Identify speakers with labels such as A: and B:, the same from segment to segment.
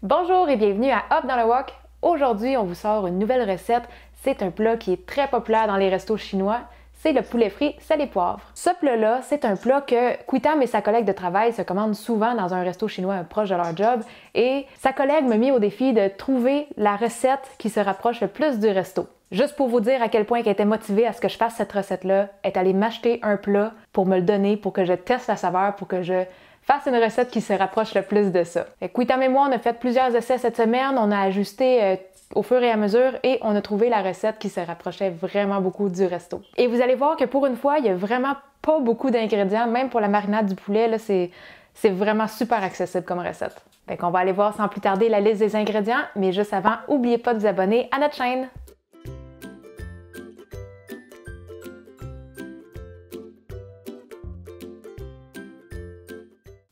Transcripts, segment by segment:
A: Bonjour et bienvenue à Hop dans le Wok. Aujourd'hui, on vous sort une nouvelle recette. C'est un plat qui est très populaire dans les restos chinois. C'est le poulet frit sel et poivre. Ce plat-là, c'est un plat que Quitam et sa collègue de travail se commandent souvent dans un resto chinois proche de leur job. Et sa collègue m'a mis au défi de trouver la recette qui se rapproche le plus du resto. Juste pour vous dire à quel point elle était motivée à ce que je fasse cette recette-là, elle est allée m'acheter un plat pour me le donner, pour que je teste la saveur, pour que je fasse une recette qui se rapproche le plus de ça. Quitam et moi, on a fait plusieurs essais cette semaine, on a ajusté au fur et à mesure et on a trouvé la recette qui se rapprochait vraiment beaucoup du resto. Et vous allez voir que pour une fois, il n'y a vraiment pas beaucoup d'ingrédients, même pour la marinade du poulet, là, c'est vraiment super accessible comme recette. Fait qu'on va aller voir sans plus tarder la liste des ingrédients, mais juste avant, n'oubliez pas de vous abonner à notre chaîne.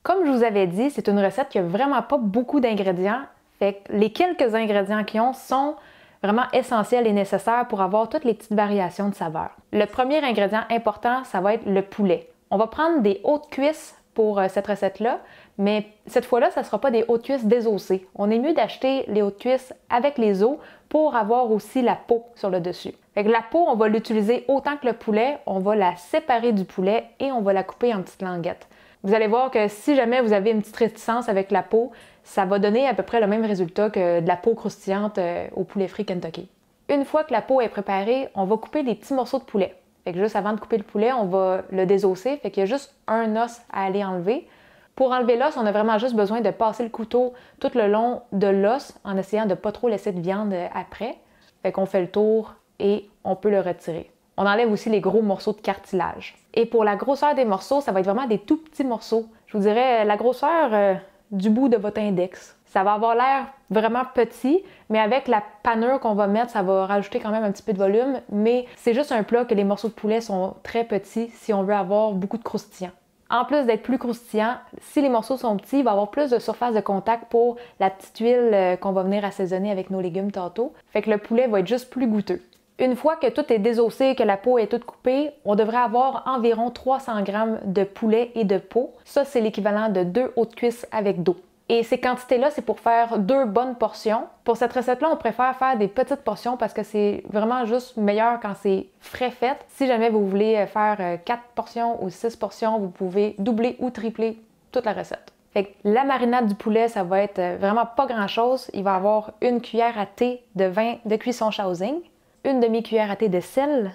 A: Comme je vous avais dit, c'est une recette qui n'a vraiment pas beaucoup d'ingrédients. Fait que les quelques ingrédients qu'ils ont sont vraiment essentiels et nécessaires pour avoir toutes les petites variations de saveurs. Le premier ingrédient important, ça va être le poulet. On va prendre des hautes cuisses pour cette recette-là, mais cette fois-là, ça ne sera pas des hautes cuisses désossées. On est mieux d'acheter les hautes cuisses avec les os pour avoir aussi la peau sur le dessus. Fait que la peau, on va l'utiliser autant que le poulet, on va la séparer du poulet et on va la couper en petites languettes. Vous allez voir que si jamais vous avez une petite réticence avec la peau, ça va donner à peu près le même résultat que de la peau croustillante au poulet frit Kentucky. Une fois que la peau est préparée, on va couper des petits morceaux de poulet. Fait que juste avant de couper le poulet, on va le désosser, fait qu'il y a juste un os à aller enlever. Pour enlever l'os, on a vraiment juste besoin de passer le couteau tout le long de l'os en essayant de ne pas trop laisser de viande après. Fait qu'on fait le tour et on peut le retirer. On enlève aussi les gros morceaux de cartilage. Et pour la grosseur des morceaux, ça va être vraiment des tout petits morceaux. Je vous dirais la grosseur du bout de votre index. Ça va avoir l'air vraiment petit, mais avec la panure qu'on va mettre, ça va rajouter quand même un petit peu de volume. Mais c'est juste un plat que les morceaux de poulet sont très petits si on veut avoir beaucoup de croustillant. En plus d'être plus croustillant, si les morceaux sont petits, il va y avoir plus de surface de contact pour la petite huile qu'on va venir assaisonner avec nos légumes tantôt. Fait que le poulet va être juste plus goûteux. Une fois que tout est désossé, que la peau est toute coupée, on devrait avoir environ 300 g de poulet et de peau. Ça, c'est l'équivalent de 2 hautes cuisses avec d'eau. Et ces quantités-là, c'est pour faire 2 bonnes portions. Pour cette recette-là, on préfère faire des petites portions parce que c'est vraiment juste meilleur quand c'est frais fait. Si jamais vous voulez faire 4 portions ou 6 portions, vous pouvez doubler ou tripler toute la recette. Fait que la marinade du poulet, ça va être vraiment pas grand-chose. Il va y avoir une cuillère à thé de vin de cuisson Shaoxing, une demi-cuillère à thé de sel,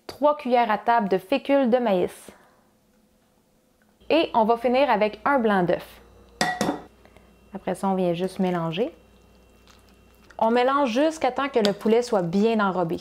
A: 3 cuillères à table de fécule de maïs. Et on va finir avec un blanc d'œuf. Après ça, on vient juste mélanger. On mélange jusqu'à temps que le poulet soit bien enrobé.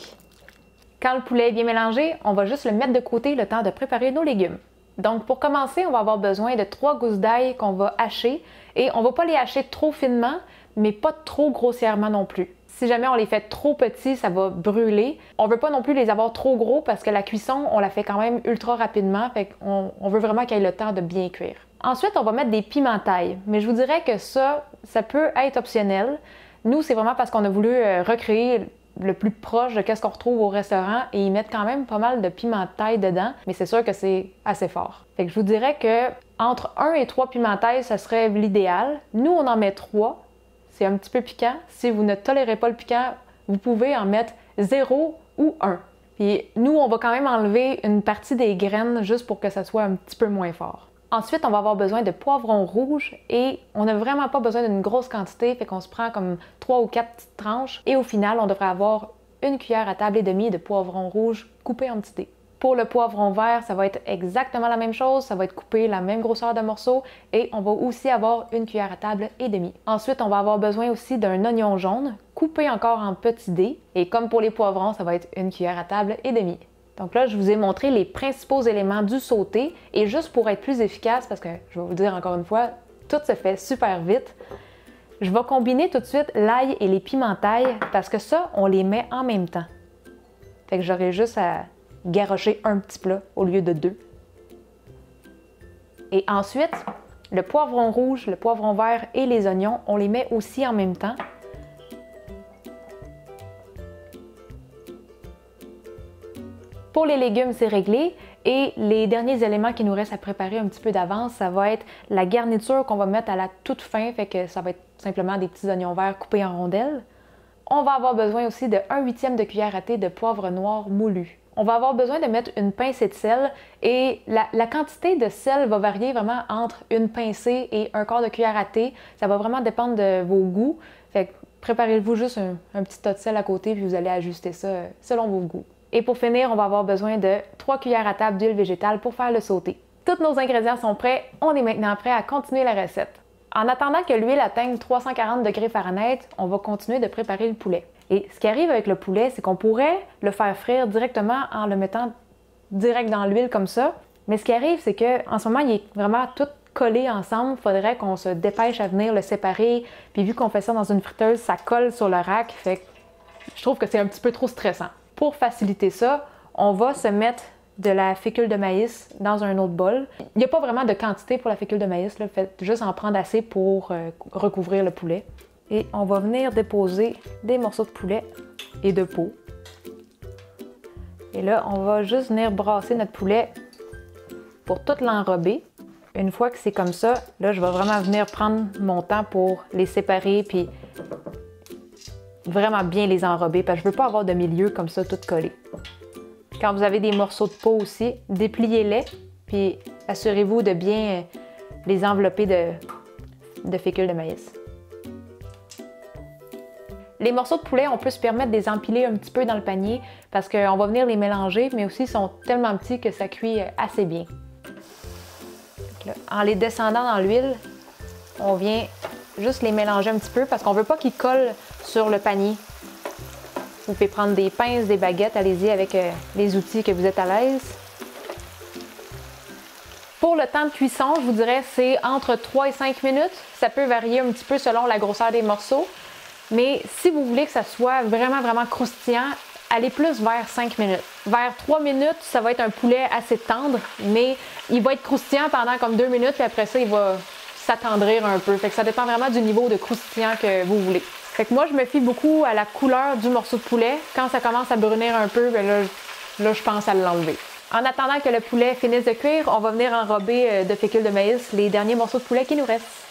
A: Quand le poulet est bien mélangé, on va juste le mettre de côté le temps de préparer nos légumes. Donc pour commencer, on va avoir besoin de 3 gousses d'ail qu'on va hacher. Et on ne va pas les hacher trop finement, mais pas trop grossièrement non plus. Si jamais on les fait trop petits, ça va brûler. On ne veut pas non plus les avoir trop gros parce que la cuisson, on la fait quand même ultra rapidement. Fait qu'on veut vraiment qu'il y ait le temps de bien cuire. Ensuite, on va mettre des pimentailles. Mais je vous dirais que ça peut être optionnel. Nous, c'est vraiment parce qu'on a voulu recréer le plus proche de ce qu'on retrouve au restaurant et ils mettent quand même pas mal de pimentailles dedans. Mais c'est sûr que c'est assez fort. Fait que je vous dirais que entre 1 et 3 pimentailles, ça serait l'idéal. Nous, on en met 3. C'est un petit peu piquant. Si vous ne tolérez pas le piquant, vous pouvez en mettre 0 ou 1. Puis nous, on va quand même enlever une partie des graines juste pour que ça soit un petit peu moins fort. Ensuite, on va avoir besoin de poivrons rouges et on n'a vraiment pas besoin d'une grosse quantité, fait qu'on se prend comme 3 ou 4 petites tranches. Et au final, on devrait avoir une cuillère à table et demie de poivrons rouges coupés en petits dés. Pour le poivron vert, ça va être exactement la même chose, ça va être coupé la même grosseur de morceaux et on va aussi avoir une cuillère à table et demie. Ensuite, on va avoir besoin aussi d'un oignon jaune, coupé encore en petits dés et comme pour les poivrons, ça va être une cuillère à table et demie. Donc là, je vous ai montré les principaux éléments du sauté et juste pour être plus efficace, parce que je vais vous dire encore une fois, tout se fait super vite, je vais combiner tout de suite l'ail et les pimentailles parce que ça, on les met en même temps. Fait que j'aurai juste à garrocher un petit plat au lieu de 2. Et ensuite, le poivron rouge, le poivron vert et les oignons, on les met aussi en même temps. Pour les légumes, c'est réglé. Et les derniers éléments qui nous restent à préparer un petit peu d'avance, ça va être la garniture qu'on va mettre à la toute fin, fait que ça va être simplement des petits oignons verts coupés en rondelles. On va avoir besoin aussi de 1/8 de cuillère à thé de poivre noir moulu. On va avoir besoin de mettre une pincée de sel et la quantité de sel va varier vraiment entre une pincée et 1/4 de cuillère à thé. Ça va vraiment dépendre de vos goûts. Fait que préparez-vous juste un petit tas de sel à côté puis vous allez ajuster ça selon vos goûts. Et pour finir, on va avoir besoin de 3 cuillères à table d'huile végétale pour faire le sauté. Tous nos ingrédients sont prêts, on est maintenant prêt à continuer la recette. En attendant que l'huile atteigne 340 degrés Fahrenheit, on va continuer de préparer le poulet. Et ce qui arrive avec le poulet, c'est qu'on pourrait le faire frire directement en le mettant direct dans l'huile comme ça. Mais ce qui arrive, c'est qu'en ce moment, il est vraiment tout collé ensemble. Il faudrait qu'on se dépêche à venir le séparer. Puis vu qu'on fait ça dans une friteuse, ça colle sur le rack. Fait que je trouve que c'est un petit peu trop stressant. Pour faciliter ça, on va se mettre de la fécule de maïs dans un autre bol. Il n'y a pas vraiment de quantité pour la fécule de maïs, là. Faites juste en prendre assez pour recouvrir le poulet. Et on va venir déposer des morceaux de poulet et de peau. Et là, on va juste venir brasser notre poulet pour tout l'enrober. Une fois que c'est comme ça, là, je vais vraiment venir prendre mon temps pour les séparer puis vraiment bien les enrober parce que je ne veux pas avoir de milieu comme ça tout collé. Quand vous avez des morceaux de peau aussi, dépliez-les puis assurez-vous de bien les envelopper de fécule de maïs. Les morceaux de poulet, on peut se permettre de les empiler un petit peu dans le panier parce qu'on va venir les mélanger, mais aussi ils sont tellement petits que ça cuit assez bien. Là, en les descendant dans l'huile, on vient juste les mélanger un petit peu parce qu'on ne veut pas qu'ils collent sur le panier. Vous pouvez prendre des pinces, des baguettes, allez-y avec les outils que vous êtes à l'aise. Pour le temps de cuisson, je vous dirais c'est entre 3 et 5 minutes. Ça peut varier un petit peu selon la grosseur des morceaux. Mais si vous voulez que ça soit vraiment croustillant, allez plus vers 5 minutes. Vers 3 minutes, ça va être un poulet assez tendre, mais il va être croustillant pendant comme 2 minutes, puis après ça, il va s'attendrir un peu. Fait que ça dépend vraiment du niveau de croustillant que vous voulez. Fait que moi, je me fie beaucoup à la couleur du morceau de poulet. Quand ça commence à brunir un peu, bien là, je pense à l'enlever. En attendant que le poulet finisse de cuire, on va venir enrober de fécule de maïs les derniers morceaux de poulet qui nous restent.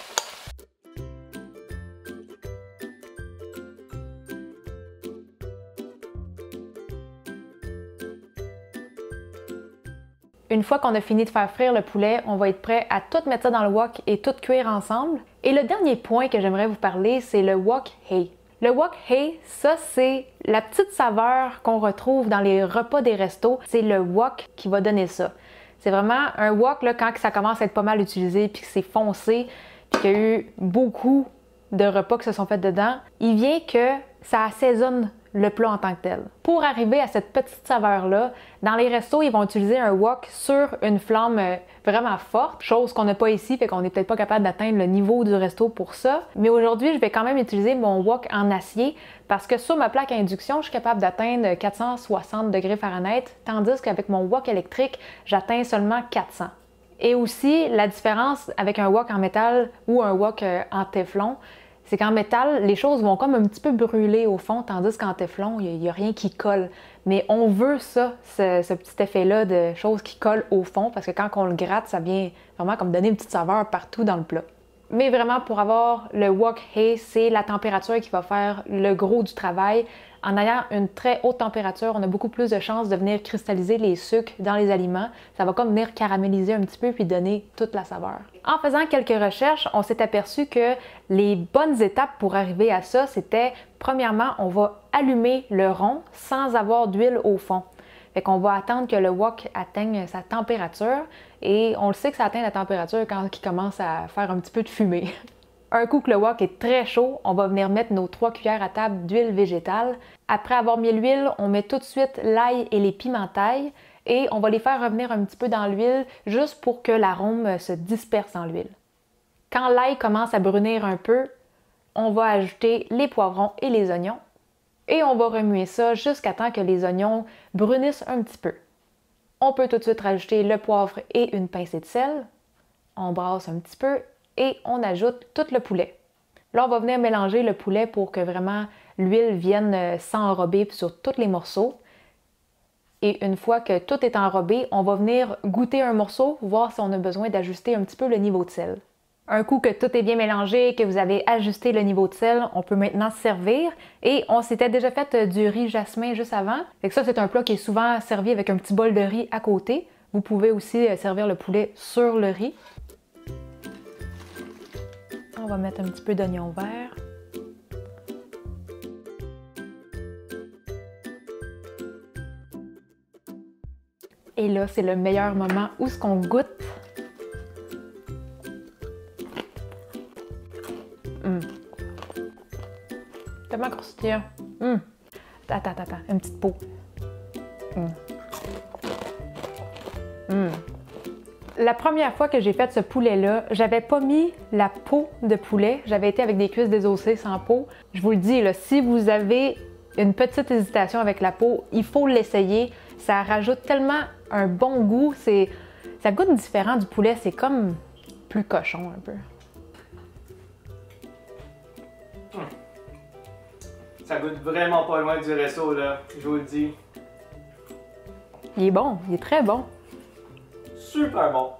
A: Une fois qu'on a fini de faire frire le poulet, on va être prêt à tout mettre ça dans le wok et tout cuire ensemble. Et le dernier point que j'aimerais vous parler, c'est le wok hei. Le wok hei, ça c'est la petite saveur qu'on retrouve dans les repas des restos. C'est le wok qui va donner ça. C'est vraiment un wok là, quand ça commence à être pas mal utilisé puis que c'est foncé puis qu'il y a eu beaucoup de repas qui se sont faits dedans. Il vient que ça assaisonne le plat en tant que tel. Pour arriver à cette petite saveur-là, dans les restos, ils vont utiliser un wok sur une flamme vraiment forte, chose qu'on n'a pas ici, fait qu'on n'est peut-être pas capable d'atteindre le niveau du resto pour ça. Mais aujourd'hui, je vais quand même utiliser mon wok en acier parce que sur ma plaque à induction, je suis capable d'atteindre 460 degrés Fahrenheit, tandis qu'avec mon wok électrique, j'atteins seulement 400. Et aussi, la différence avec un wok en métal ou un wok en téflon, c'est qu'en métal, les choses vont comme un petit peu brûler au fond, tandis qu'en téflon, il n'y a rien qui colle. Mais on veut ça, ce petit effet-là de choses qui collent au fond, parce que quand on le gratte, ça vient vraiment comme donner une petite saveur partout dans le plat. Mais vraiment, pour avoir le wok hei, c'est la température qui va faire le gros du travail. En ayant une très haute température, on a beaucoup plus de chances de venir cristalliser les sucres dans les aliments. Ça va comme venir caraméliser un petit peu puis donner toute la saveur. En faisant quelques recherches, on s'est aperçu que les bonnes étapes pour arriver à ça, c'était premièrement, on va allumer le rond sans avoir d'huile au fond. Fait qu'on va attendre que le wok atteigne sa température et on le sait que ça atteint la température quand il commence à faire un petit peu de fumée. Un coup que le wok est très chaud, on va venir mettre nos 3 cuillères à table d'huile végétale. Après avoir mis l'huile, on met tout de suite l'ail et les pimentailles et on va les faire revenir un petit peu dans l'huile juste pour que l'arôme se disperse dans l'huile. Quand l'ail commence à brunir un peu, on va ajouter les poivrons et les oignons et on va remuer ça jusqu'à temps que les oignons brunissent un petit peu. On peut tout de suite rajouter le poivre et une pincée de sel. On brasse un petit peu et on ajoute tout le poulet. Là, on va venir mélanger le poulet pour que vraiment l'huile vienne s'enrober sur tous les morceaux. Et une fois que tout est enrobé, on va venir goûter un morceau, voir si on a besoin d'ajuster un petit peu le niveau de sel. Un coup que tout est bien mélangé, que vous avez ajusté le niveau de sel, on peut maintenant servir. Et on s'était déjà fait du riz jasmin juste avant. Fait que ça, c'est un plat qui est souvent servi avec un petit bol de riz à côté. Vous pouvez aussi servir le poulet sur le riz. On va mettre un petit peu d'oignon vert. Et là, c'est le meilleur moment où ce qu'on goûte. Tellement croustillant. Attends, une petite peau. La première fois que j'ai fait ce poulet-là, j'avais pas mis la peau de poulet. J'avais été avec des cuisses désossées sans peau. Je vous le dis, là, si vous avez une petite hésitation avec la peau, il faut l'essayer. Ça rajoute tellement un bon goût. Ça goûte différent du poulet. C'est comme plus cochon un peu.
B: Ça goûte vraiment pas loin du resto, là, je vous le dis.
A: Il est bon, il est très bon.
B: Super bon.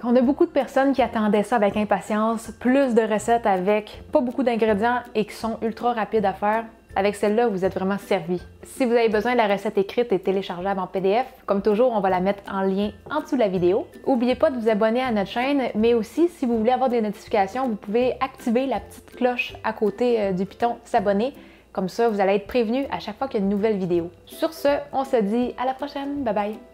A: On a beaucoup de personnes qui attendaient ça avec impatience, plus de recettes avec pas beaucoup d'ingrédients et qui sont ultra rapides à faire. Avec celle-là, vous êtes vraiment servi. Si vous avez besoin de la recette écrite et téléchargeable en PDF, comme toujours, on va la mettre en lien en dessous de la vidéo. N'oubliez pas de vous abonner à notre chaîne, mais aussi, si vous voulez avoir des notifications, vous pouvez activer la petite cloche à côté du piton « S'abonner ». Comme ça, vous allez être prévenu à chaque fois qu'il y a une nouvelle vidéo. Sur ce, on se dit à la prochaine. Bye bye!